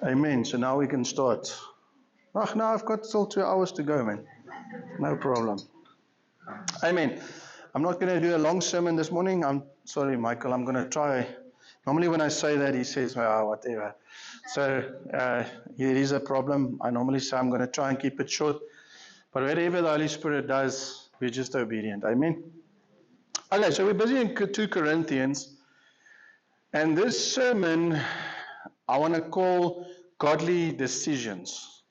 Amen. So now we can start. Now I've got still 2 hours to go, man. No problem. Amen. I'm not going to do a long sermon this morning. I'm sorry, Michael. I'm going to try. Normally when I say that, he says, well, whatever. So it is a problem. I normally say I'm going to try and keep it short. But whatever the Holy Spirit does, we're just obedient. Amen. Okay, so we're busy in 2 Corinthians. And this sermon, I want to call Godly Decisions.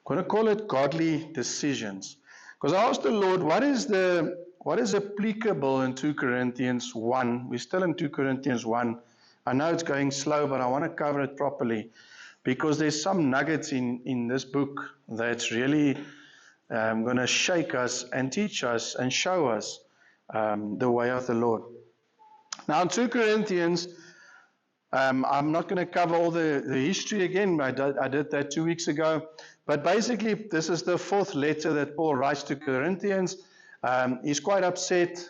I'm going to call it Godly Decisions. Because I asked the Lord, what is applicable in 2 Corinthians 1? We're still in 2 Corinthians 1. I know it's going slow, but I want to cover it properly. Because there's some nuggets in this book that's really going to shake us and teach us and show us the way of the Lord. Now in 2 Corinthians, I'm not going to cover all the history again. I did that 2 weeks ago. But basically, this is the 4th letter that Paul writes to Corinthians. He's quite upset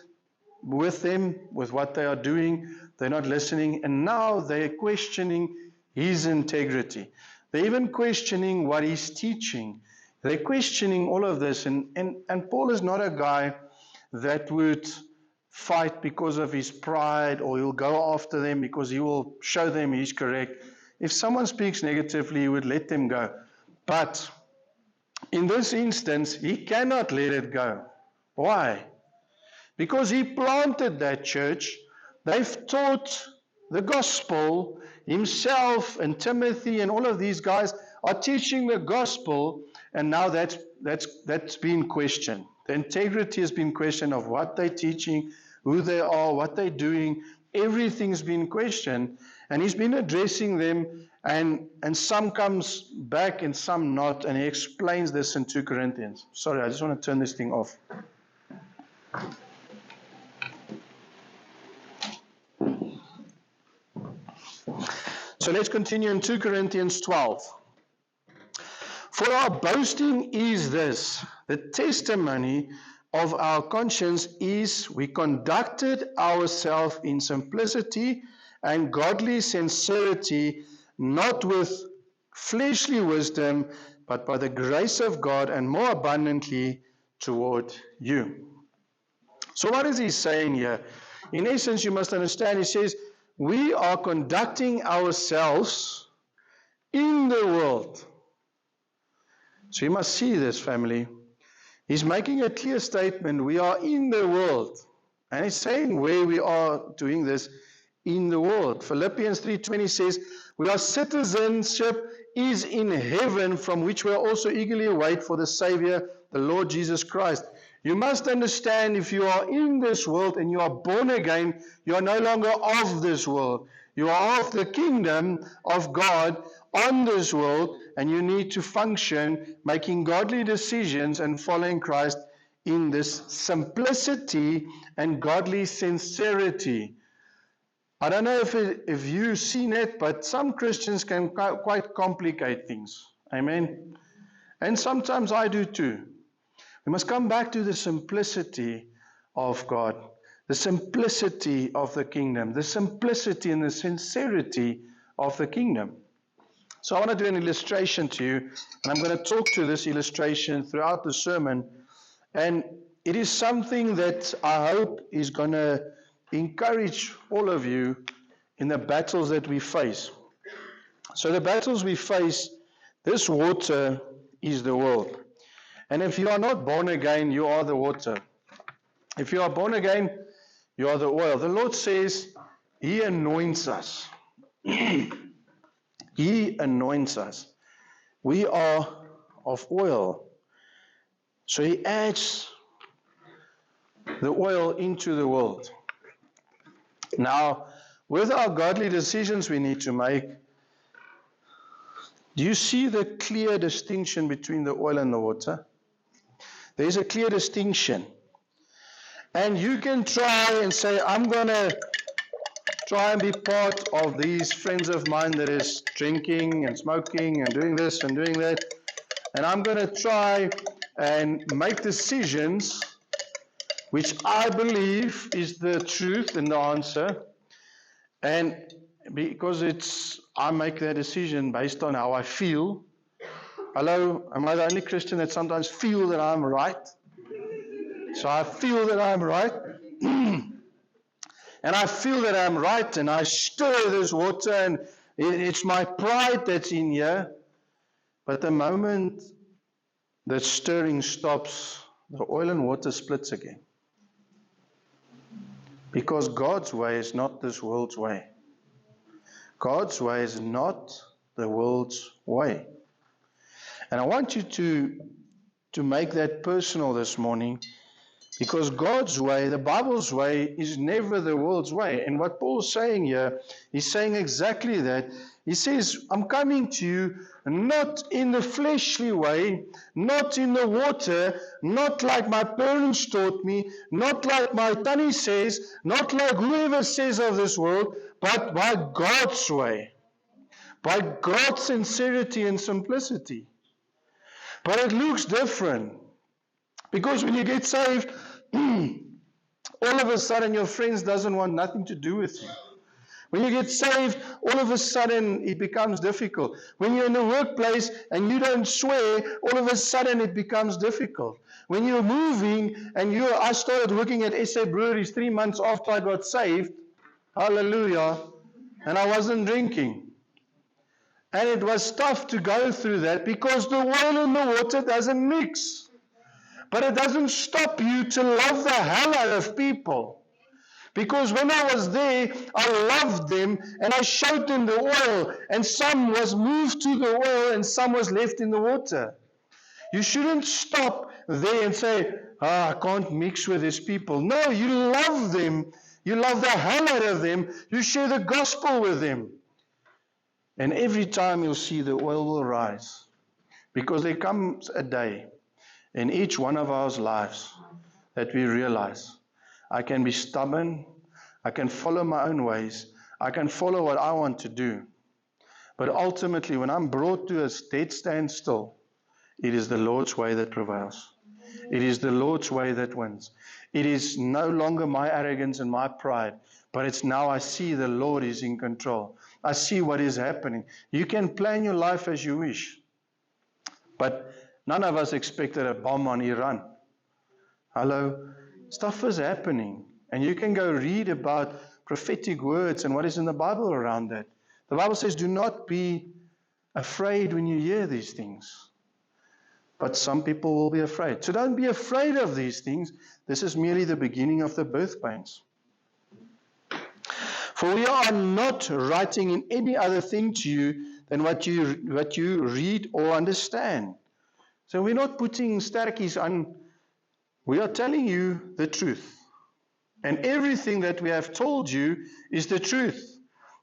with them, with what they are doing. They're not listening. And now they're questioning his integrity. They're even questioning what he's teaching. They're questioning all of this. And Paul is not a guy that would fight because of his pride, or he'll go after them because he will show them he's correct. If someone speaks negatively, he would let them go. But in this instance, he cannot let it go. Why? Because he planted that church. They've taught the gospel. Himself and Timothy and all of these guys are teaching the gospel, and now that's been questioned. The integrity has been questioned of what they're teaching, who they are, what they're doing. Everything's been questioned, and he's been addressing them, and some comes back and some not, and he explains this in 2 Corinthians. Sorry, I just want to turn this thing off. So let's continue in 2 Corinthians 12. For our boasting is this, the testimony of our conscience is we conducted ourselves in simplicity and godly sincerity, not with fleshly wisdom, but by the grace of God, and more abundantly toward you. So what is he saying here? In essence, you must understand, he says, we are conducting ourselves in the world. So you must see this, family. He's making a clear statement. We are in the world. And he's saying where we are doing this in the world. Philippians 3:20 says, we are citizenship is in heaven, from which we are also eagerly await for the Savior, the Lord Jesus Christ. You must understand, if you are in this world and you are born again, you are no longer of this world. You are of the kingdom of God on this world, and you need to function making godly decisions and following Christ in this simplicity and godly sincerity. I don't know if you've seen it, but some Christians can quite complicate things. Amen. And sometimes I do too. We must come back to the simplicity of God, the simplicity of the kingdom, the simplicity and the sincerity of the kingdom. So I want to do an illustration to you, and I'm going to talk to this illustration throughout the sermon. And it is something that I hope is going to encourage all of you in the battles that we face. So the battles we face, this water is the world. And if you are not born again, you are the water. If you are born again, you are the oil. The Lord says He anoints us. He anoints us. We are of oil. So He adds the oil into the world. Now, with our godly decisions we need to make, do you see the clear distinction between the oil and the water? There is a clear distinction. And you can try and say, I'm going to try and be part of these friends of mine that is drinking and smoking and doing this and doing that. And I'm going to try and make decisions which I believe is the truth and the answer. And because I make that decision based on how I feel. Hello, am I the only Christian that sometimes feel that I'm right? So I feel that I'm right. And I feel that I'm right, and I stir this water, and it's my pride that's in here. But the moment the stirring stops, the oil and water splits again. Because God's way is not this world's way. God's way is not the world's way. And I want you to make that personal this morning, because God's way, the Bible's way, is never the world's way. And what Paul's saying here, he's saying exactly that. He says, I'm coming to you not in the fleshly way, not in the water, not like my parents taught me, not like my Tani says, not like whoever says of this world, but by God's way, by God's sincerity and simplicity. But it looks different. Because when you get saved, all of a sudden your friends doesn't want nothing to do with you. When you get saved, all of a sudden it becomes difficult. When you're in the workplace and you don't swear, all of a sudden it becomes difficult. When you're moving and I started working at SA Breweries 3 months after I got saved, hallelujah, and I wasn't drinking. And it was tough to go through that because the oil and the water doesn't mix. But it doesn't stop you to love the hell out of people. Because when I was there, I loved them and I showed them the oil. And some was moved to the oil and some was left in the water. You shouldn't stop there and say, I can't mix with these people. No, you love them. You love the hell out of them. You share the gospel with them. And every time you'll see the oil will rise. Because there comes a day in each one of our lives that we realize I can be stubborn, I can follow my own ways, I can follow what I want to do. But ultimately, when I'm brought to a dead standstill, it is the Lord's way that prevails. It is the Lord's way that wins. It is no longer my arrogance and my pride, but it's now I see the Lord is in control. I see what is happening. You can plan your life as you wish, but none of us expected a bomb on Iran. Hello? Stuff is happening. And you can go read about prophetic words and what is in the Bible around that. The Bible says, do not be afraid when you hear these things. But some people will be afraid. So don't be afraid of these things. This is merely the beginning of the birth pains. For we are not writing in any other thing to you than what you read or understand. So we're not putting sterkies on. We are telling you the truth. And everything that we have told you is the truth.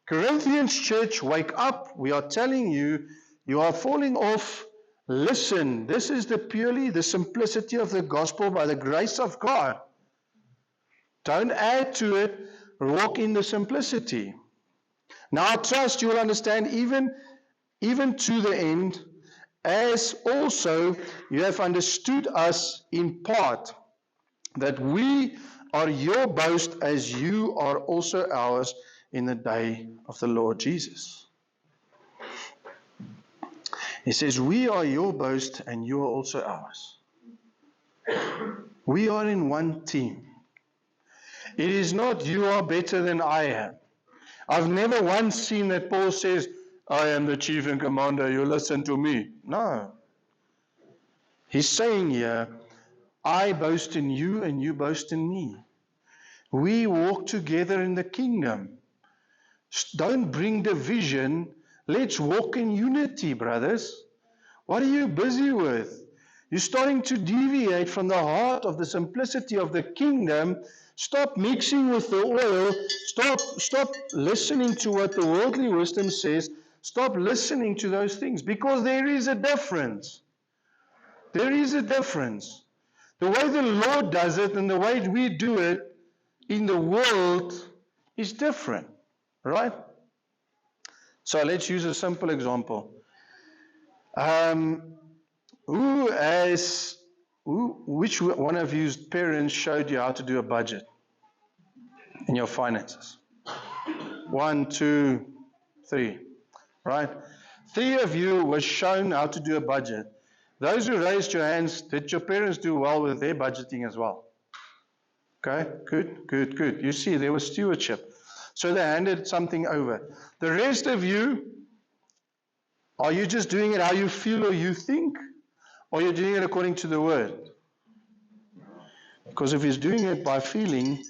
Corinthians church, wake up. We are telling you, you are falling off. Listen, this is purely the simplicity of the gospel by the grace of God. Don't add to it. Walk in the simplicity. Now I trust you will understand even to the end, as also you have understood us in part, that we are your boast as you are also ours in the day of the Lord Jesus. He says, we are your boast and you are also ours. We are in one team. It is not you are better than I am. I've never once seen that Paul says, I am the chief and commander, you listen to me. No. He's saying here, I boast in you and you boast in me. We walk together in the kingdom. Don't bring division. Let's walk in unity, brothers. What are you busy with? You're starting to deviate from the heart of the simplicity of the kingdom. Stop mixing with the oil. Stop listening to what the worldly wisdom says. Stop listening to those things, because there is a difference. There is a difference. The way the Lord does it and the way we do it in the world is different, right? So let's use a simple example. Which one of you parents showed you how to do a budget in your finances? 1, 2, 3. Right? 3 of you were shown how to do a budget. Those who raised your hands, did your parents do well with their budgeting as well? Okay, good. You see, there was stewardship. So they handed something over. The rest of you, are you just doing it how you feel or you think? Or you're doing it according to the word? Because if he's doing it by feeling,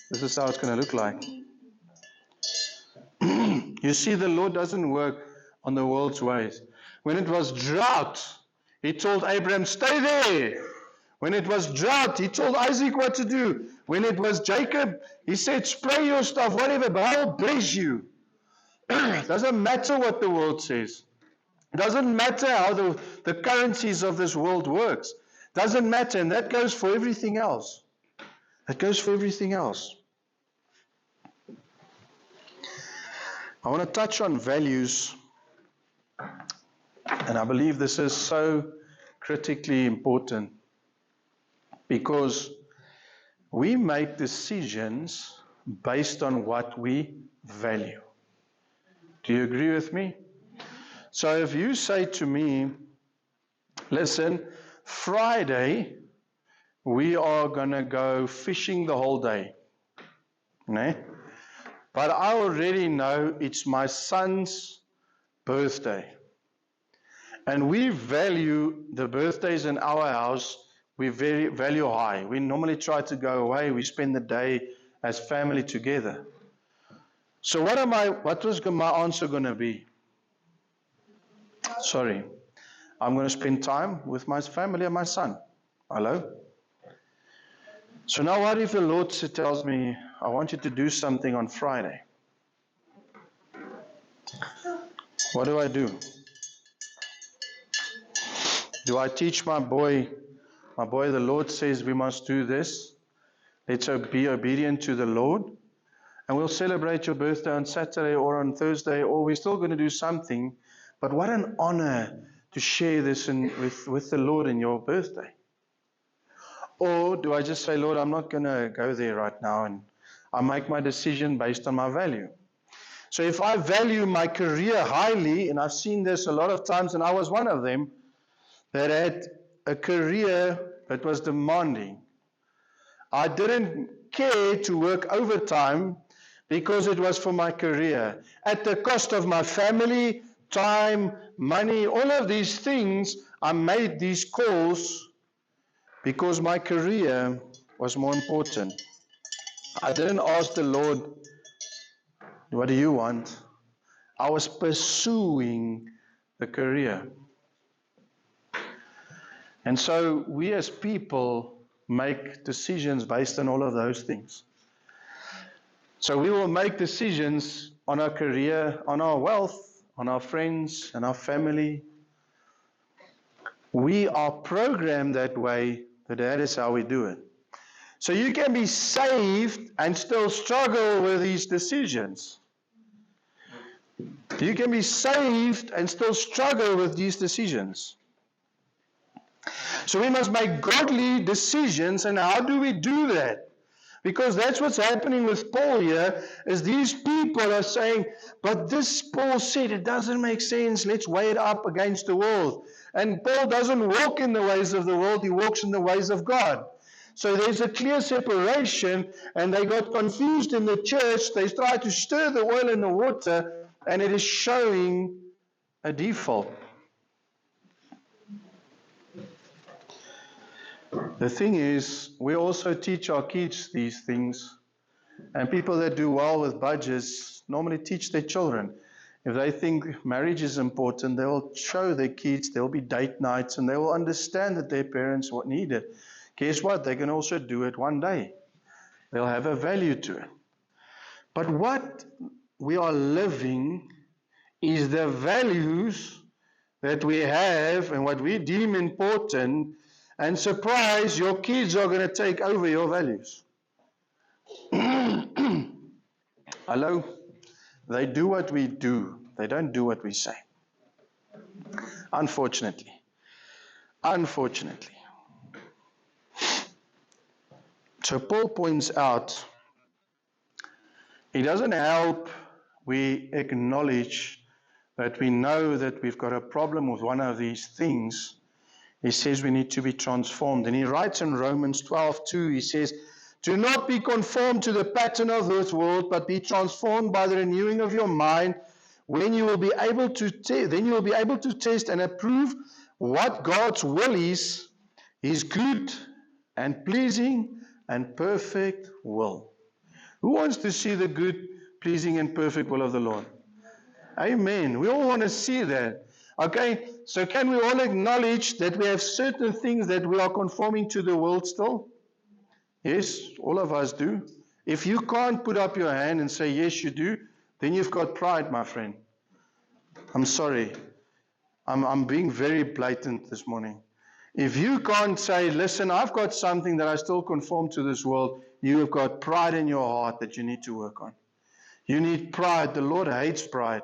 this is how it's going to look like. You see, the Lord doesn't work on the world's ways. When it was drought, he told Abraham, stay there. When it was drought, he told Isaac what to do. When it was Jacob, he said, spray your stuff, whatever, but I'll bless you. Doesn't matter what the world says. Doesn't matter how the currencies of this world works. Doesn't matter, and that goes for everything else. That goes for everything else. I want to touch on values, and I believe this is so critically important because we make decisions based on what we value. Do you agree with me? So if you say to me, listen, Friday we are going to go fishing the whole day. No? But I already know it's my son's birthday. And we value the birthdays in our house, we value high. We normally try to go away, we spend the day as family together. So what was my answer going to be? Sorry, I'm going to spend time with my family and my son. Hello? So now what if the Lord tells me, I want you to do something on Friday? What do? Do I teach my boy, the Lord says we must do this. Let's be obedient to the Lord. And we'll celebrate your birthday on Saturday or on Thursday, or we're still going to do something. But what an honor to share this with the Lord in your birthday. Or do I just say, Lord, I'm not going to go there right now, and I make my decision based on my value. So if I value my career highly, and I've seen this a lot of times, and I was one of them, that had a career that was demanding. I didn't care to work overtime because it was for my career. At the cost of my family, time, money, all of these things, I made these calls because my career was more important. I didn't ask the Lord, what do you want? I was pursuing the career. And so we as people make decisions based on all of those things. So we will make decisions on our career, on our wealth, on our friends and our family. We are programmed that way, that is how we do it. So you can be saved and still struggle with these decisions. You can be saved and still struggle with these decisions. So we must make godly decisions, and how do we do that? Because that's what's happening with Paul here, is these people are saying, but this Paul said, it doesn't make sense, let's weigh it up against the world. And Paul doesn't walk in the ways of the world, he walks in the ways of God. So there's a clear separation, and they got confused in the church. They tried to stir the oil in the water, and it is showing a default. The thing is, we also teach our kids these things, and people that do well with budgets normally teach their children. If they think marriage is important, they will show their kids, there will be date nights, and they will understand that their parents need it. Guess what? They can also do it one day. They'll have a value to it. But what we are living is the values that we have and what we deem important. And surprise, your kids are going to take over your values. Hello? They do what we do. They don't do what we say. Unfortunately. So Paul points out, it doesn't help we acknowledge that we know that we've got a problem with one of these things, he says we need to be transformed. And he writes in Romans 12:2, he says, do not be conformed to the pattern of this world, but be transformed by the renewing of your mind. When you will be able to then you will be able to test and approve what God's will is, His good and pleasing and perfect will. Who wants to see the good, pleasing, and perfect will of the Lord? Amen. We all want to see that. Okay, so can we all acknowledge that we have certain things that we are conforming to the world still? Yes, all of us do. If you can't put up your hand and say, yes, you do, then you've got pride, my friend. I'm sorry. I'm being very blatant this morning. If you can't say, listen, I've got something that I still conform to this world, you have got pride in your heart that you need to work on. You need pride. The Lord hates pride.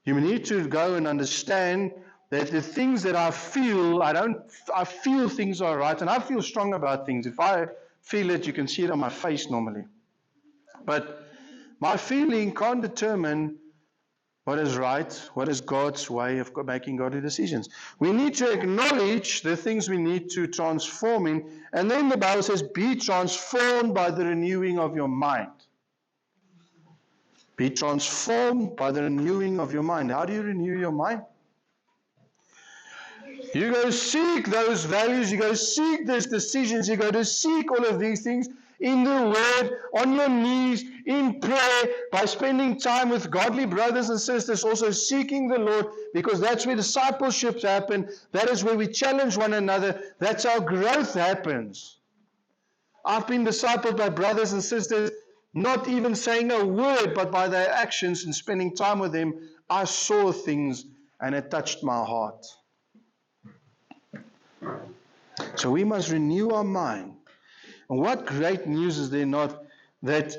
You need to go and understand that the things that I feel, I feel things are right, and I feel strong about things. If I feel it, you can see it on my face normally. But my feeling can't determine what is right, what is God's way of making godly decisions. We need to acknowledge the things we need to transform in, and then the Bible says, be transformed by the renewing of your mind. Be transformed by the renewing of your mind. How do you renew your mind? You go seek those values, you go seek those decisions, you go to seek all of these things in the Word, on your knees, in prayer, by spending time with godly brothers and sisters, also seeking the Lord, because that's where discipleships happen. That is where we challenge one another. That's how growth happens. I've been discipled by brothers and sisters, not even saying a word, but by their actions and spending time with them, I saw things and it touched my heart. So we must renew our mind. And what great news is there not that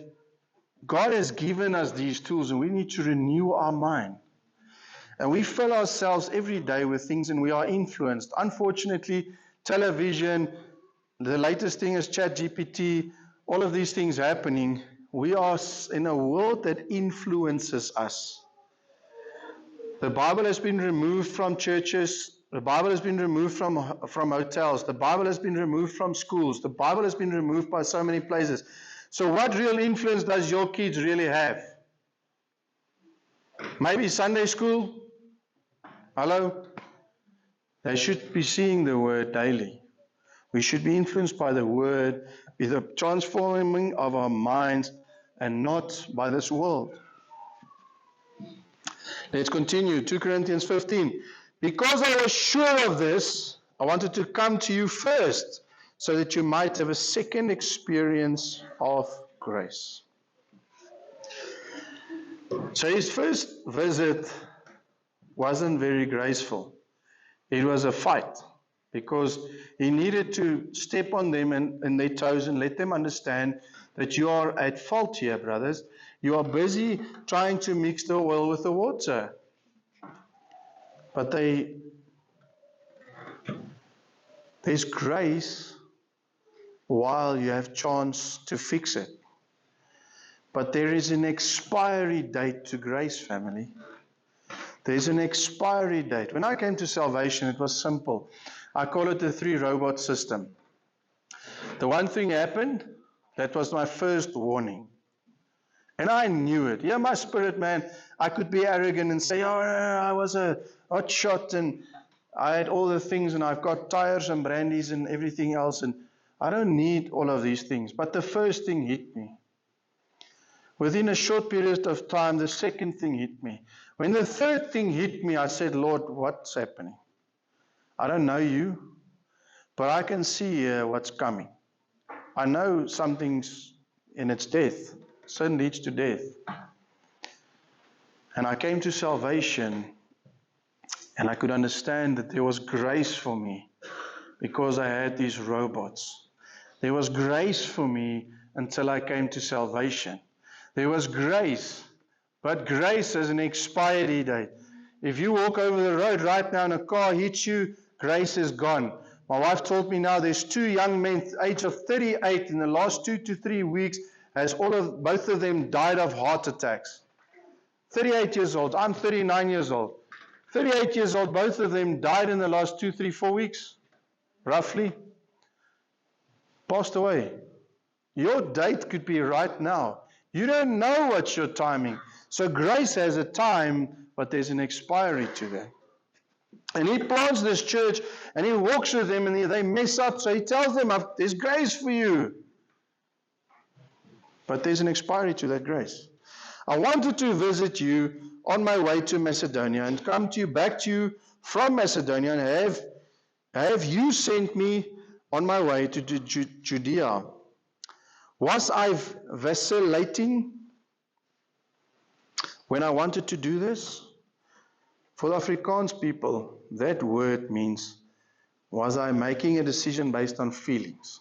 God has given us these tools and we need to renew our mind. And we fill ourselves every day with things and we are influenced. Unfortunately, television, the latest thing is ChatGPT, all of these things happening. We are in a world that influences us. The Bible has been removed from churches. The Bible has been removed from hotels. The Bible has been removed from schools. The Bible has been removed by so many places. So what real influence does your kids really have? Maybe Sunday school? Hello? They should be seeing the Word daily. We should be influenced by the Word, with the transforming of our minds, and not by this world. Let's continue. 2 Corinthians 15. Because I was sure of this, I wanted to come to you first, so that you might have a second experience of grace. So his first visit wasn't very graceful. It was a fight, because he needed to step on them and their toes and let them understand that you are at fault here, brothers. You are busy trying to mix the oil with the water. But there's grace while you have chance to fix it. But there is an expiry date to grace, family. There's an expiry date. When I came to salvation, it was simple. I call it the 3 robot system. The one thing happened, that was my first warning. And I knew it. Yeah, my spirit man, I could be arrogant and say, oh, I was a hot shot and I had all the things and I've got tires and brandies and everything else and I don't need all of these things. But the first thing hit me. Within a short period of time, the second thing hit me. When the third thing hit me, I said, Lord, what's happening? I don't know you, but I can see what's coming. I know something's in its death. Sin leads to death. And I came to salvation and I could understand that there was grace for me because I had these robots. There was grace for me until I came to salvation. There was grace, but grace has an expiry date. If you walk over the road right now and a car hits you, grace is gone. My wife told me now there's 2 young men, age of 38, in the last 2 to 3 weeks, both of them died of heart attacks. 38 years old. I'm 39 years old. 38 years old, both of them died in the last 2, 3, 4 weeks, roughly. Passed away. Your date could be right now. You don't know what's your timing. So grace has a time, but there's an expiry to that. And he plants this church, and he walks with them, and they mess up. So he tells them, there's grace for you. But there's an expiry to that grace. I wanted to visit you on my way to Macedonia and come to you, back to you from Macedonia, and have you sent me on my way to Judea. Was I vacillating when I wanted to do this? For the Afrikaans people, that word means, was I making a decision based on feelings?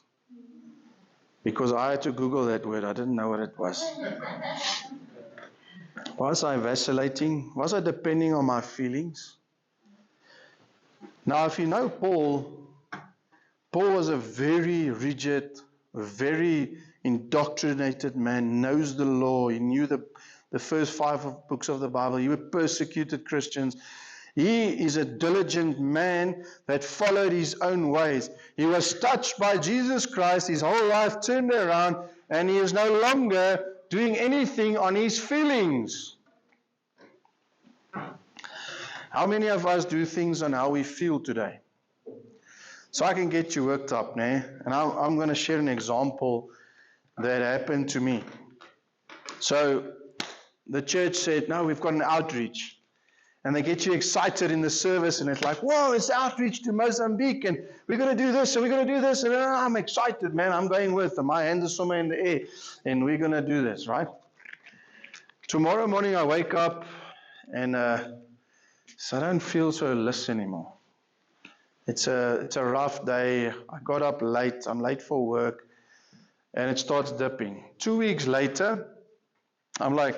Because I had to Google that word. I didn't know what it was. Was I vacillating? Was I depending on my feelings? Now, if you know Paul was a very rigid, very indoctrinated man, knows the law. He knew the first 5 books of the Bible. He persecuted Christians. He is a diligent man that followed his own ways. He was touched by Jesus Christ. His whole life turned around, and he is no longer doing anything on his feelings. How many of us do things on how we feel today? So I can get you worked up, né? And I'm going to share an example that happened to me. So the church said, no, we've got an outreach. And they get you excited in the service, and it's like, whoa, it's outreach to Mozambique, and we're going to do this, and we're going to do this, and I'm excited, man. I'm going with them. My hands are somewhere in the air, and we're going to do this, right? Tomorrow morning I wake up, and so I don't feel so less anymore. It's a rough day. I got up late. I'm late for work, and it starts dipping. 2 weeks later, I'm like,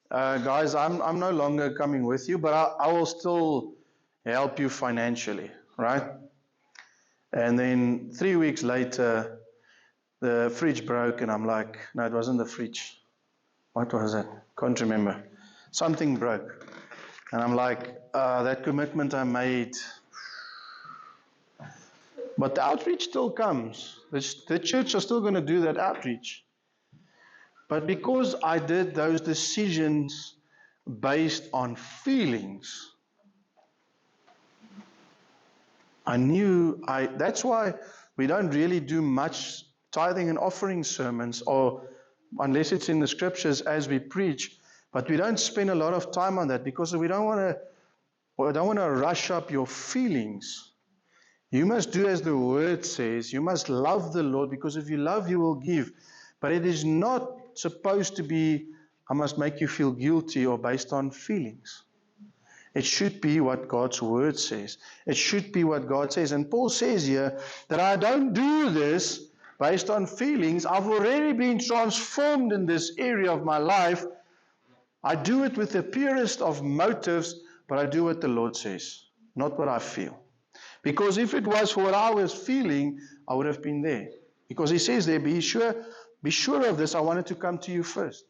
guys, I'm no longer coming with you, but I will still help you financially, right? And then 3 weeks later, the fridge broke, and I'm like, no, it wasn't the fridge. What was it? Can't remember. Something broke. And I'm like, that commitment I made. But the outreach still comes. The church are still going to do that outreach. But because I did those decisions based on feelings, I knew that's why we don't really do much tithing and offering sermons, or unless it's in the scriptures as we preach, but we don't spend a lot of time on that because we don't want to rush up your feelings. You must do as the word says. You must love the Lord, because if you love, you will give. But it is not supposed to be, I must make you feel guilty or based on feelings. It should be what God's word says. It should be what God says. And Paul says here that I don't do this based on feelings. I've already been transformed in this area of my life. I do it with the purest of motives, but I do what the Lord says, not what I feel. Because if it was for what I was feeling, I would have been there. Because he says there, be sure of this, I wanted to come to you first.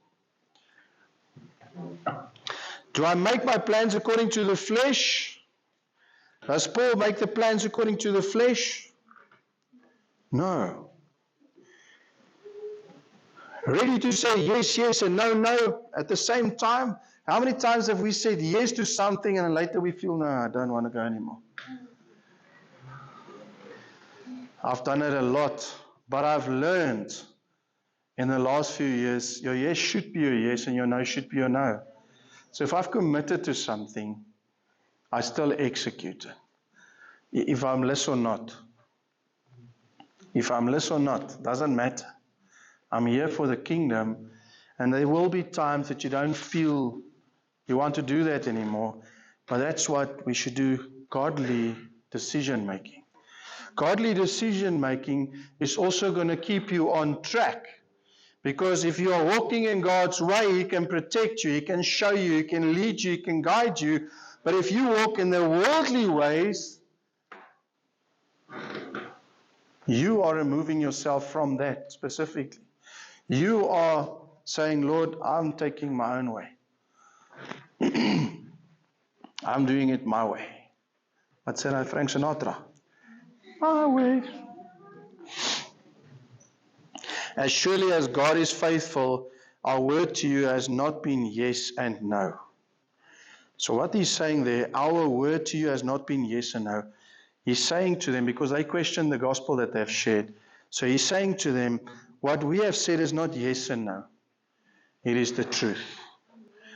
Do I make my plans according to the flesh? Does Paul make the plans according to the flesh? No. Ready to say yes, yes, and no, no at the same time? How many times have we said yes to something and then later we feel, no, I don't want to go anymore? I've done it a lot, but I've learned in the last few years, your yes should be your yes and your no should be your no. So if I've committed to something, I still execute it. If I'm less or not. If I'm less or not, doesn't matter. I'm here for the kingdom, and there will be times that you don't feel you want to do that anymore, but that's what we should do, godly decision making. Godly decision making is also going to keep you on track. Because if you are walking in God's way, He can protect you, He can show you, He can lead you, He can guide you. But if you walk in the worldly ways, you are removing yourself from that specifically. You are saying, Lord, I'm taking my own way. I'm doing it my way. What said Frank Sinatra? My way. As surely as God is faithful, our word to you has not been yes and no. So what he's saying there, our word to you has not been yes and no. He's saying to them, because they questioned the gospel that they've shared. So he's saying to them, what we have said is not yes and no. It is the truth.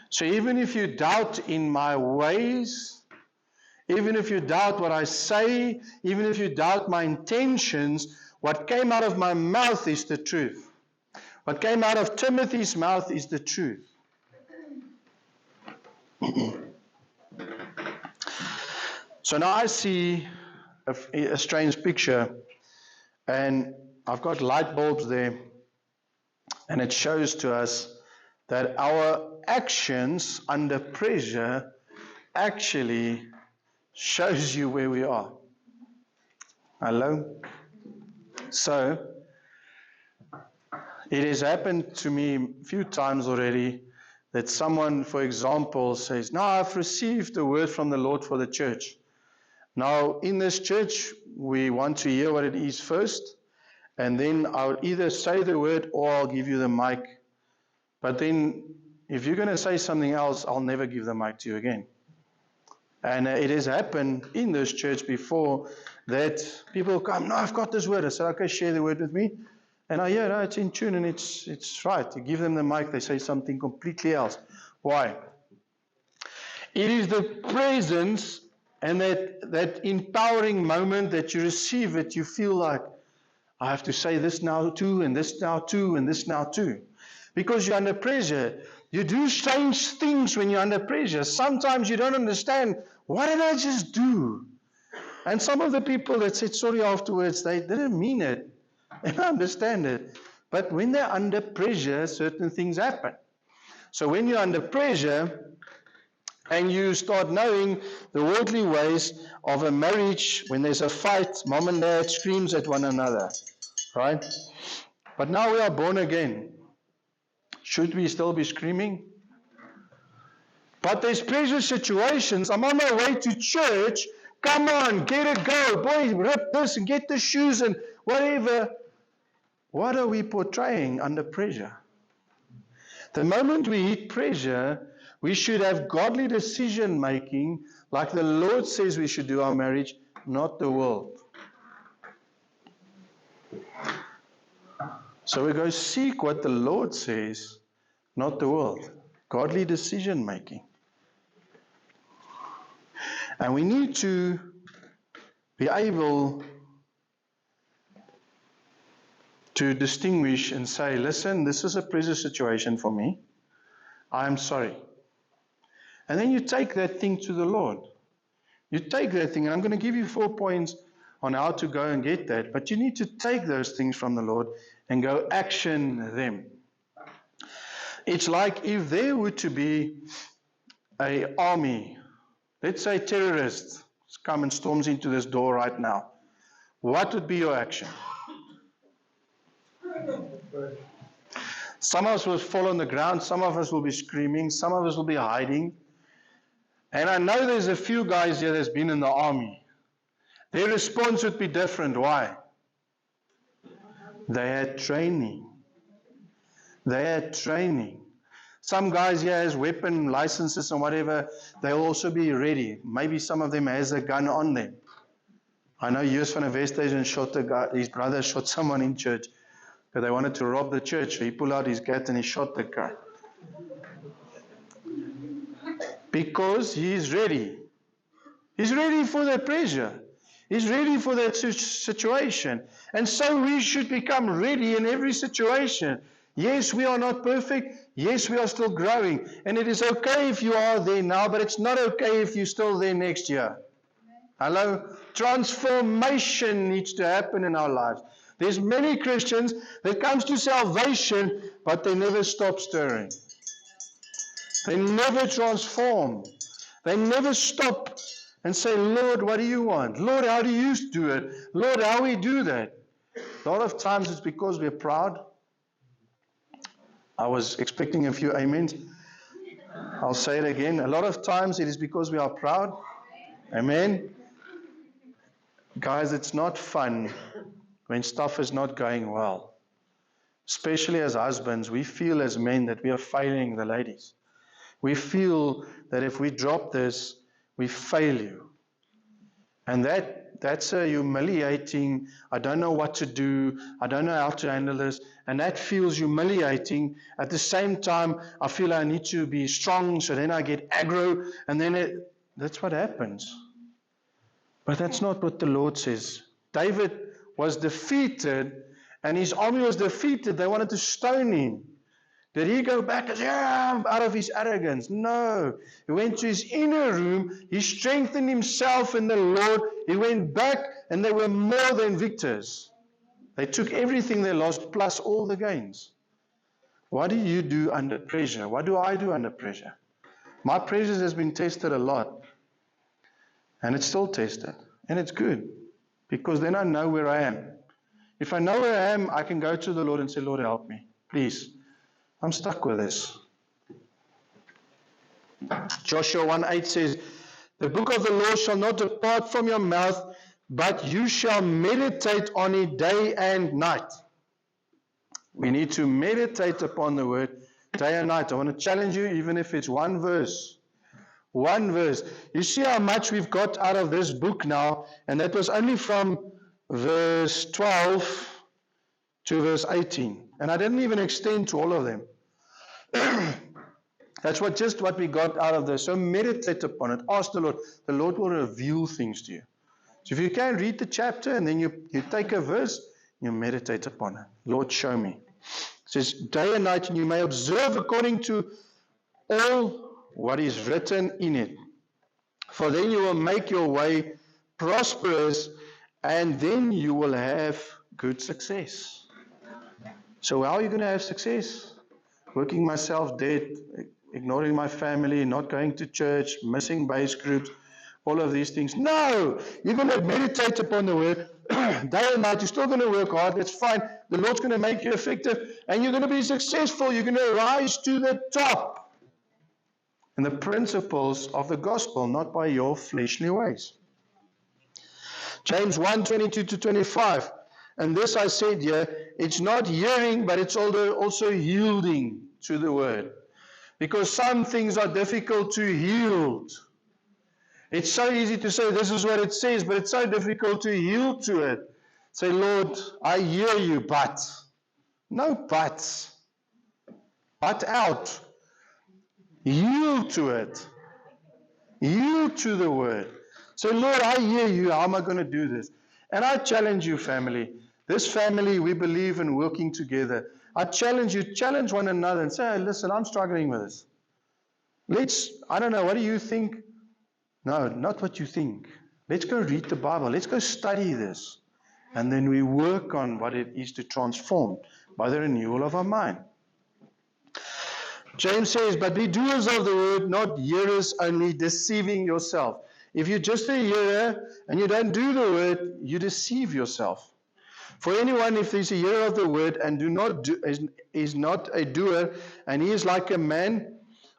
So even if you doubt in my ways, even if you doubt what I say, even if you doubt my intentions, what came out of my mouth is the truth. What came out of Timothy's mouth is the truth. So now I see a strange picture, and I've got light bulbs there, and it shows to us that our actions under pressure actually shows you where we are. Hello? So, it has happened to me a few times already that someone, for example, says, "No, I've received a word from the Lord for the church." Now, in this church, we want to hear what it is first, and then I'll either say the word or I'll give you the mic. But then, if you're going to say something else, I'll never give the mic to you again. And it has happened in this church before that people come, "No, I've got this word." I said, "Okay, share the word with me." And I hear, "No, it's in tune and it's right." You give them the mic, they say something completely else. Why? It is the presence and that empowering moment that you receive it, you feel like, "I have to say this now too, and this now too, and this now too." Because you're under pressure. You do strange things when you're under pressure. Sometimes you don't understand, what did I just do? And some of the people that said sorry afterwards, they didn't mean it. They don't understand it. But when they're under pressure, certain things happen. So when you're under pressure, and you start knowing the worldly ways of a marriage, when there's a fight, mom and dad screams at one another, right? But now we are born again. Should we still be screaming? But there's pressure situations. I'm on my way to church. Come on, get it, go. Boy, rip this and get the shoes and whatever. What are we portraying under pressure? The moment we hit pressure, we should have godly decision making like the Lord says we should do our marriage, not the world. So we go seek what the Lord says, not the world. Godly decision making. And we need to be able to distinguish and say, "Listen, this is a pressure situation for me. I'm sorry." And then you take that thing to the Lord. You take that thing, and I'm going to give you 4 points on how to go and get that. But you need to take those things from the Lord and go action them. It's like if there were to be an army, let's say terrorists come and storms into this door right now. What would be your action? Some of us will fall on the ground, some of us will be screaming, some of us will be hiding. And I know there's a few guys here that's been in the army. Their response would be different. Why? They had training. They had training. Some guys here has weapon licenses and whatever, they'll also be ready. Maybe some of them has a gun on them. I know Joost van der Westhuizen shot a guy, his brother shot someone in church because they wanted to rob the church. So he pulled out his gat and he shot the guy. Because he's ready. He's ready for that pressure. He's ready for that situation. And so we should become ready in every situation. Yes, we are not perfect. Yes, we are still growing. And it is okay if you are there now, but it's not okay if you're still there next year. Hello? Transformation needs to happen in our lives. There's many Christians that comes to salvation, but they never stop stirring. They never transform. They never stop and say, "Lord, what do you want? Lord, how do you do it? Lord, how we do that?" A lot of times it's because we're proud. I was expecting a few amens. I'll say it again. A lot of times it is because we are proud. Amen. Guys, it's not fun when stuff is not going well. Especially as husbands, we feel as men that we are failing the ladies. We feel that if we drop this, we fail you. And that's a humiliating, I don't know what to do, I don't know how to handle this, and that feels humiliating. At the same time, I feel I need to be strong, so then I get aggro, and then that's what happens. But that's not what the Lord says. David was defeated, and his army was defeated. They wanted to stone him. Did he go back and say, out of his arrogance? No. He went to his inner room. He strengthened himself in the Lord. He went back, and they were more than victors. They took everything they lost, plus all the gains. What do you do under pressure? What do I do under pressure? My pressure has been tested a lot. And it's still tested. And it's good. Because then I know where I am. If I know where I am, I can go to the Lord and say, Lord, help me. Please. I'm stuck with this. Joshua 1:8 says, the book of the law shall not depart from your mouth, but you shall meditate on it day and night. We need to meditate upon the word day and night. I want to challenge you, even if it's one verse. One verse. You see how much we've got out of this book now, and that was only from verse 12 to verse 18. And I didn't even extend to all of them. That's just what we got out of this. So meditate upon it. Ask the Lord. The Lord will reveal things to you. So if you can read the chapter and then you take a verse, you meditate upon it. Lord, show me. It says, day and night, and you may observe according to all what is written in it. For then you will make your way prosperous, and then you will have good success. So how are you going to have success? Working myself dead, ignoring my family, not going to church, missing base groups, all of these things. No! You're going to meditate upon the word day and night. You're still going to work hard. That's fine. The Lord's going to make you effective, and you're going to be successful. You're going to rise to the top. And the principles of the gospel, not by your fleshly ways. James 1:22-25. And this I said here, it's not hearing, but it's also yielding to the word. Because some things are difficult to yield. It's so easy to say this is what it says, but it's so difficult to yield to it. Say, Lord, I hear you, but. No buts. But out. Yield to it. Yield to the word. Say, Lord, I hear you. How am I going to do this? And I challenge you, family. This family, we believe in working together. I challenge you, challenge one another and say, hey, listen, I'm struggling with this. I don't know, what do you think? No, not what you think. Let's go read the Bible. Let's go study this. And then we work on what it is to transform by the renewal of our mind. James says, but be doers of the word, not hearers only, deceiving yourself. If you're just a hearer and you don't do the word, you deceive yourself. For anyone, if he's a hearer of the word and is not a doer, and he is like a man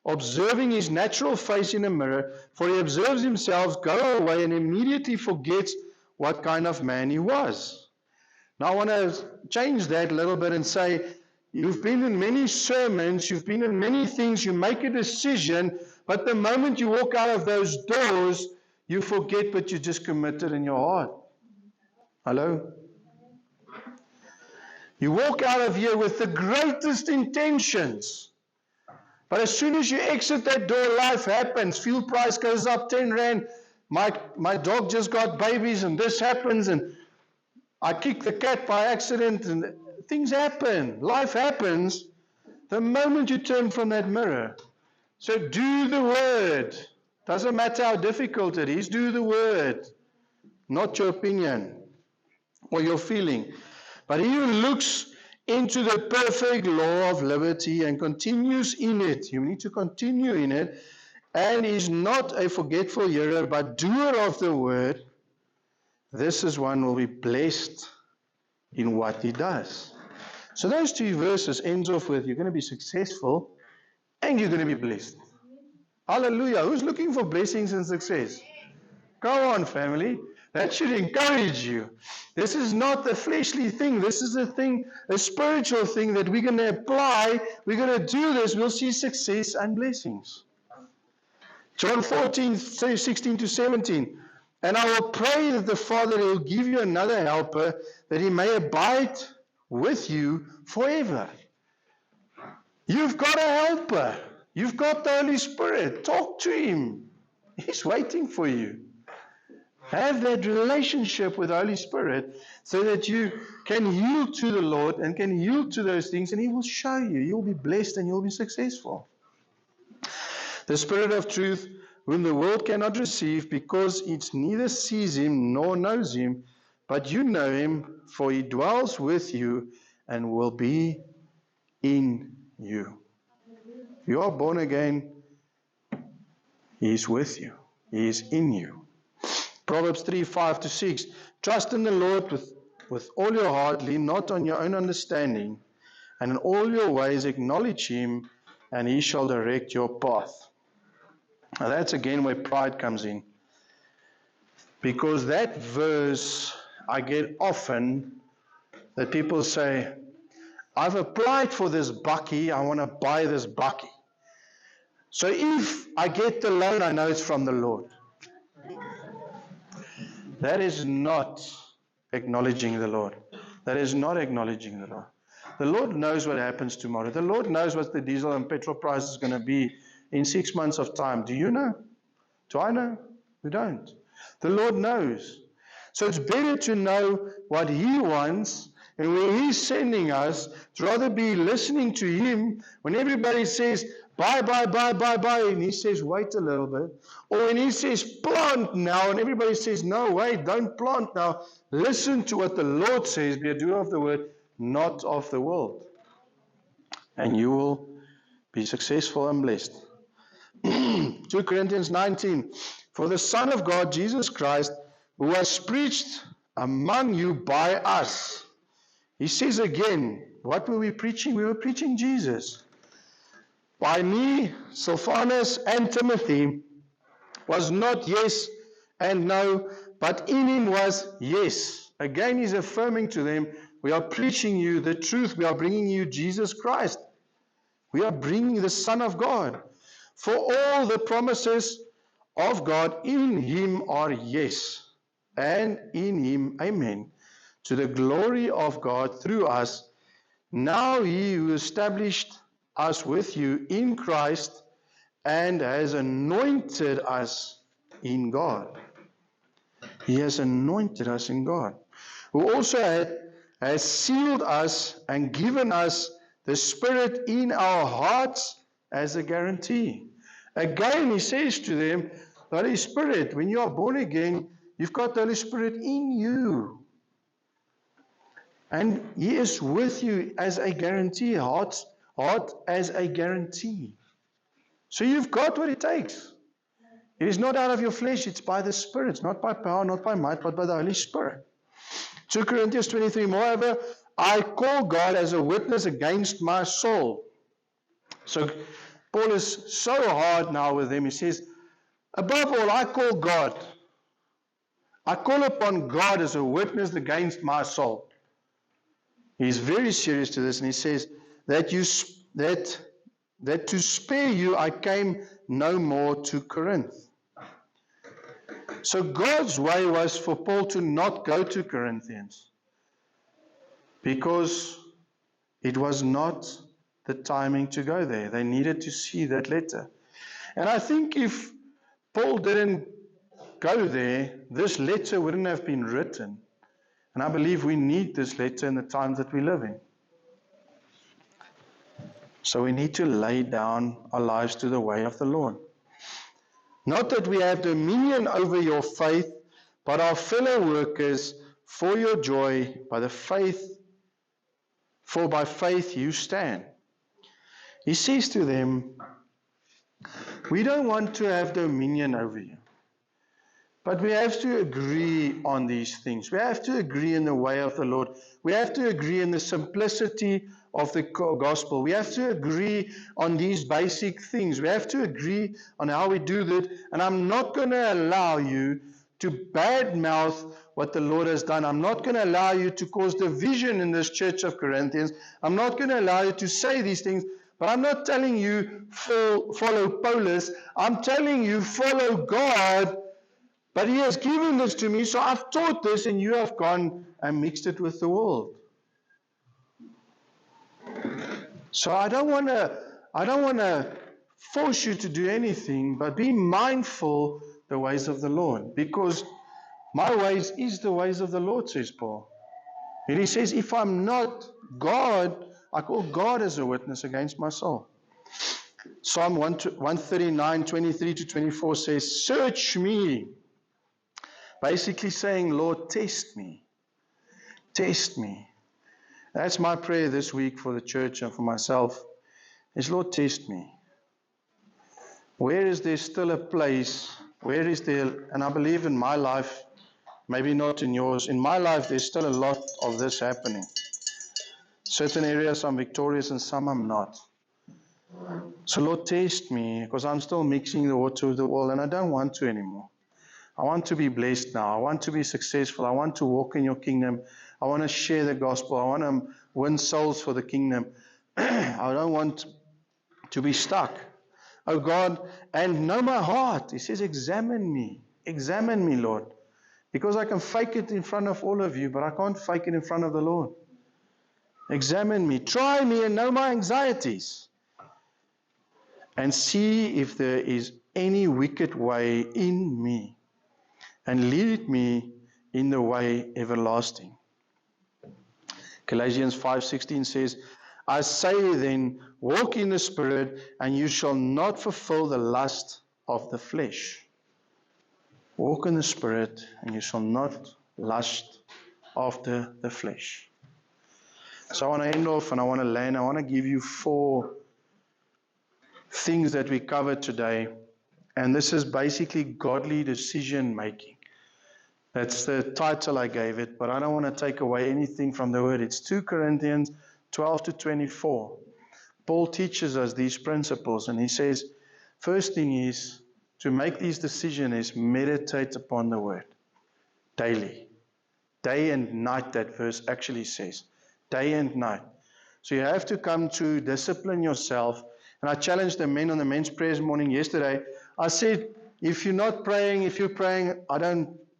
observing his natural face in a mirror, for he observes himself, go away, and immediately forgets what kind of man he was. Now I want to change that a little bit and say, you've been in many sermons, you've been in many things, you make a decision, but the moment you walk out of those doors, you forget what you just committed in your heart. Hello? You walk out of here with the greatest intentions. But as soon as you exit that door, life happens. Fuel price goes up 10 rand. My dog just got babies and this happens and I kick the cat by accident and things happen. Life happens the moment you turn from that mirror. So do the word. Doesn't matter how difficult it is, do the word. Not your opinion or your feeling. But he who looks into the perfect law of liberty and continues in it, you need to continue in it, and is not a forgetful hearer, but doer of the word, this is one who will be blessed in what he does. So those two verses ends off with, you're going to be successful and you're going to be blessed. Hallelujah. Who's looking for blessings and success? Come on, family. That should encourage you. This is not a fleshly thing. This is a thing, a spiritual thing that we're going to apply. We're going to do this. We'll see success and blessings. John 14, 16 to 17. And I will pray that the Father will give you another helper, that he may abide with you forever. You've got a helper. You've got the Holy Spirit. Talk to him. He's waiting for you. Have that relationship with the Holy Spirit so that you can yield to the Lord and can yield to those things, and he will show you. You'll be blessed and you'll be successful. The Spirit of truth, whom the world cannot receive, because it neither sees him nor knows him, but you know him, for he dwells with you and will be in you. If you are born again, he is with you. He is in you. Proverbs 3, 5 to 6. Trust in the Lord with all your heart, lean not on your own understanding, and in all your ways acknowledge him, and he shall direct your path. Now that's again where pride comes in. Because that verse, I get often that people say, I've applied for this bakkie, I want to buy this bakkie. So if I get the loan, I know it's from the Lord. That is not acknowledging the Lord. That is not acknowledging the Lord. The Lord knows what happens tomorrow. The Lord knows what the diesel and petrol price is going to be in 6 months of time. Do you know? Do I know? We don't. The Lord knows. So it's better to know what he wants and where he's sending us, to rather be listening to him when everybody says, buy, and he says, wait a little bit. Or when he says, plant now, and everybody says, no, wait, don't plant now. Listen to what the Lord says, be a doer of the word, not of the world. And you will be successful and blessed. 2 Corinthians 19. For the Son of God, Jesus Christ, who was preached among you by us. He says again, what were we preaching? We were preaching Jesus. By me, Silvanus, and Timothy, was not yes and no, but in him was yes. Again, he's affirming to them, we are preaching you the truth. We are bringing you Jesus Christ. We are bringing the Son of God. For all the promises of God in him are yes, and in him amen, to the glory of God through us. Now he who established us with you in Christ and has anointed us in God. He has anointed us in God. Who also has sealed us and given us the Spirit in our hearts as a guarantee. Again, he says to them, the Holy Spirit, when you are born again, you've got the Holy Spirit in you. And he is with you as a guarantee, heart as a guarantee. So you've got what it takes. It is not out of your flesh, it's by the Spirit. It's not by power, not by might, but by the Holy Spirit. 2 Corinthians 23, moreover, I call God as a witness against my soul. So Paul is so hard now with them. He says, above all, I call God. I call upon God as a witness against my soul. He's very serious to this, and he says that to spare you I came no more to Corinth. So God's way was for Paul to not go to Corinthians because it was not the timing to go there. They needed to see that letter. And I think if Paul didn't go there, this letter wouldn't have been written. And I believe we need this letter in the times that we live in. So we need to lay down our lives to the way of the Lord. Not that we have dominion over your faith, but are fellow workers for your joy by the faith, for by faith you stand. He says to them, we don't want to have dominion over you, But we have to agree on these things. We have to agree in the way of the Lord. We have to agree in the simplicity of the gospel. We have to agree on these basic things. We have to agree on how we do that. And I'm not going to allow you to badmouth what the Lord has done. I'm not going to allow you to cause division in this church of Corinthians. I'm not going to allow you to say these things. But I'm not telling you follow Paulus. I'm telling you follow God. But He has given this to me, so I've taught this, and you have gone and mixed it with the world. So I don't want to force you to do anything, but be mindful the ways of the Lord, because my ways is the ways of the Lord, says Paul. And he says, if I'm not God, I call God as a witness against my soul. Psalm 139, 23 to 24 says, search me. Basically saying, Lord, test me. Test me. That's my prayer this week for the church and for myself, is Lord, test me. Where is there still a place? Where is there, and I believe in my life, maybe not in yours, in my life there's still a lot of this happening. Certain areas I'm victorious and some I'm not. So Lord, test me, because I'm still mixing the water with the oil and I don't want to anymore. I want to be blessed now. I want to be successful. I want to walk in your kingdom. I want to share the gospel. I want to win souls for the kingdom. I don't want to be stuck. Oh God, and know my heart. He says, examine me. Examine me, Lord. Because I can fake it in front of all of you, but I can't fake it in front of the Lord. Examine me. Try me and know my anxieties. And see if there is any wicked way in me. And lead me in the way everlasting. Galatians 5:16 says, I say then, walk in the Spirit, and you shall not fulfill the lust of the flesh. Walk in the Spirit, and you shall not lust after the flesh. So I want to end off, and I want to land. I want to give you 4 things that we covered today. And this is basically godly decision making. That's the title I gave it, but I don't want to take away anything from the word. It's 2 Corinthians 12 to 24. Paul teaches us these principles, and he says, first thing is, to make these decisions is meditate upon the word daily. Day and night, that verse actually says. Day and night. So you have to come to discipline yourself. And I challenged the men on the men's prayers morning yesterday. I said, if you're not praying, if you're praying,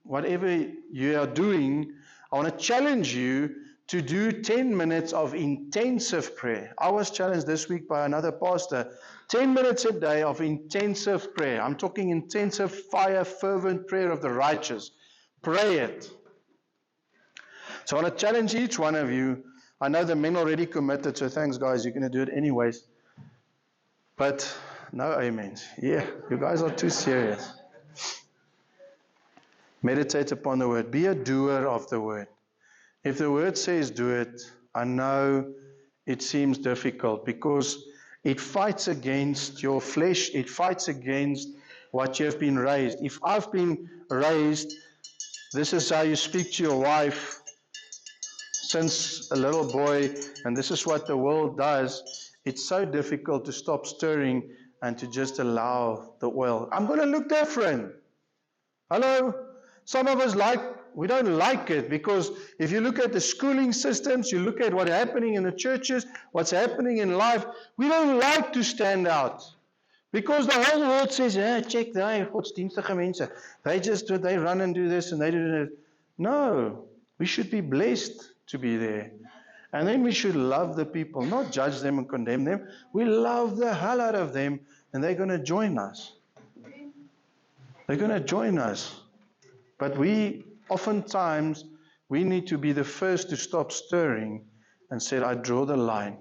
whatever you are doing, I want to challenge you to do 10 minutes of intensive prayer. I was challenged this week by another pastor. 10 minutes a day of intensive prayer. I'm talking intensive, fire, fervent prayer of the righteous. Pray it. So I want to challenge each one of you. I know the men already committed, so thanks guys, you're going to do it anyways. But no amens. Yeah, you guys are too serious. Meditate upon the word. Be a doer of the word. If the word says do it, I know it seems difficult because it fights against your flesh. It fights against what you have been raised. If I've been raised, this is how you speak to your wife since a little boy, and this is what the world does, it's so difficult to stop stirring and to just allow the oil. I'm going to look different. Hello? Some of us we don't like it because if you look at the schooling systems, you look at what's happening in the churches, what's happening in life, we don't like to stand out. Because the whole world says, check the godsdienstige mense. They run and do this and they do that. No, we should be blessed to be there. And then we should love the people, not judge them and condemn them. We love the hell out of them and they're going to join us. They're going to join us. But oftentimes, we need to be the first to stop stirring and say, I draw the line.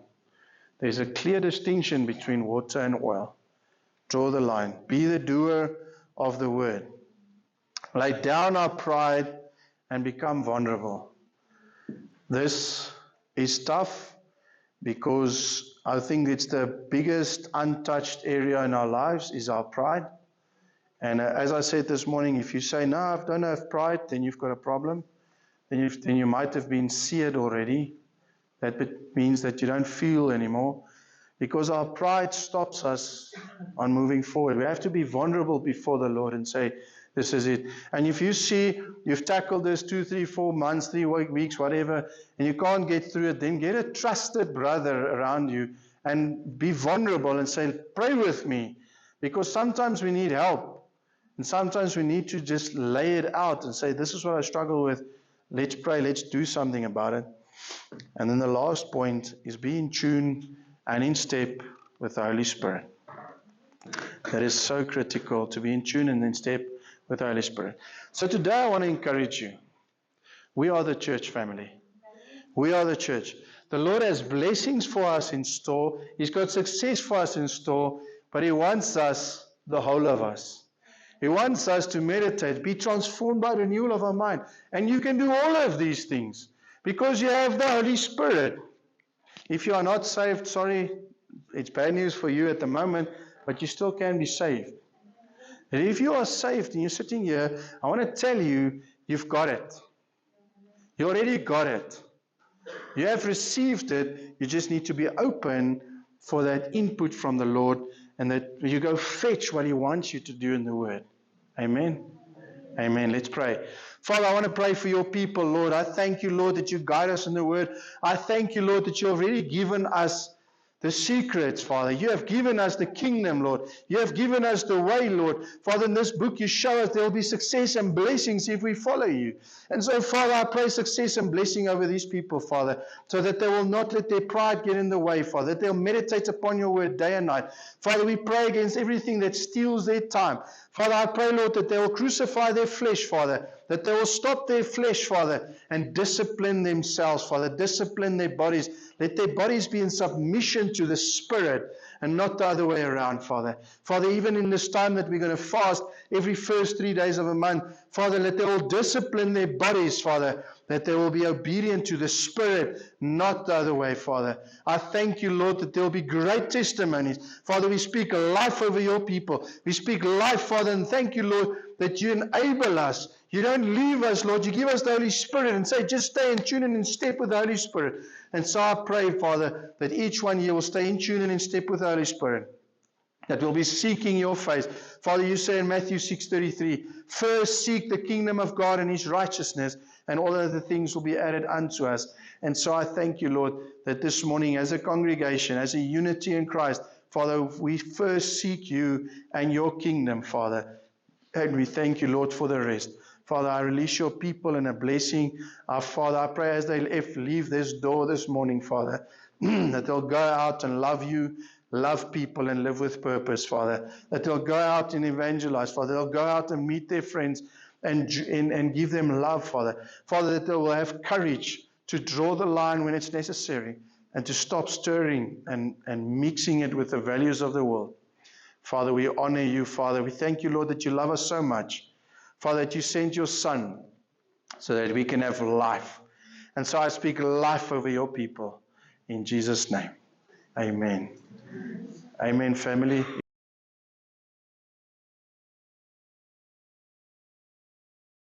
There's a clear distinction between water and oil. Draw the line. Be the doer of the word. Lay down our pride and become vulnerable. This is tough because I think it's the biggest untouched area in our lives is our pride. And as I said this morning, if you say, no, I don't have pride, then you've got a problem. Then you might have been seared already. That means that you don't feel anymore. Because our pride stops us on moving forward. We have to be vulnerable before the Lord and say, this is it. And if you see you've tackled this 2, 3, 4 months, 3 weeks, whatever, and you can't get through it, then get a trusted brother around you and be vulnerable and say, pray with me. Because sometimes we need help. And sometimes we need to just lay it out and say, this is what I struggle with. Let's pray. Let's do something about it. And then the last point is be in tune and in step with the Holy Spirit. That is so critical, to be in tune and in step with the Holy Spirit. So today I want to encourage you. We are the church family. We are the church. The Lord has blessings for us in store. He's got success for us in store. But He wants us, the whole of us. He wants us to meditate, be transformed by renewal of our mind. And you can do all of these things because you have the Holy Spirit. If you are not saved, sorry, it's bad news for you at the moment, but you still can be saved. And if you are saved and you're sitting here, I want to tell you, you've got it. You already got it. You have received it. You just need to be open for that input from the Lord and that you go fetch what He wants you to do in the Word. Amen. Amen. Let's pray. Father, I want to pray for your people, Lord. I thank you, Lord, that you guide us in the Word. I thank you, Lord, that you have already given us the secrets, Father. You have given us the kingdom, Lord. You have given us the way, Lord. Father, in this book you show us there will be success and blessings if we follow you. And so, Father, I pray success and blessing over these people, Father, so that they will not let their pride get in the way, Father, that they'll meditate upon your word day and night. Father, we pray against everything that steals their time. Father, I pray, Lord, that they will crucify their flesh, Father, that they will stop their flesh, Father, and discipline themselves, Father, discipline their bodies. Let their bodies be in submission to the Spirit and not the other way around, Father. Father, even in this time that we're going to fast every first 3 days of a month, Father, let they all discipline their bodies, Father, that they will be obedient to the Spirit, not the other way, Father. I thank you, Lord, that there will be great testimonies. Father, we speak life over your people. We speak life, Father, and thank you, Lord, that you enable us. You don't leave us, Lord. You give us the Holy Spirit and say, just stay in tune and in step with the Holy Spirit. And so I pray, Father, that each one here will stay in tune and in step with the Holy Spirit. That we'll be seeking your face. Father, you say in Matthew 6:33, first seek the kingdom of God and His righteousness, and all other things will be added unto us. And so I thank you, Lord, that this morning as a congregation, as a unity in Christ, Father, we first seek you and your kingdom, Father. And we thank you, Lord, for the rest. Father, I release your people in a blessing. Father, I pray as they leave this door this morning, Father, that they'll go out and love you, love people, and live with purpose, Father. That they'll go out and evangelize, Father. They'll go out and meet their friends and give them love, Father. Father, that they will have courage to draw the line when it's necessary and to stop stirring and mixing it with the values of the world. Father, we honor you, Father. We thank you, Lord, that you love us so much. Father, that you sent your Son so that we can have life. And so I speak life over your people. In Jesus' name, amen. Amen, family.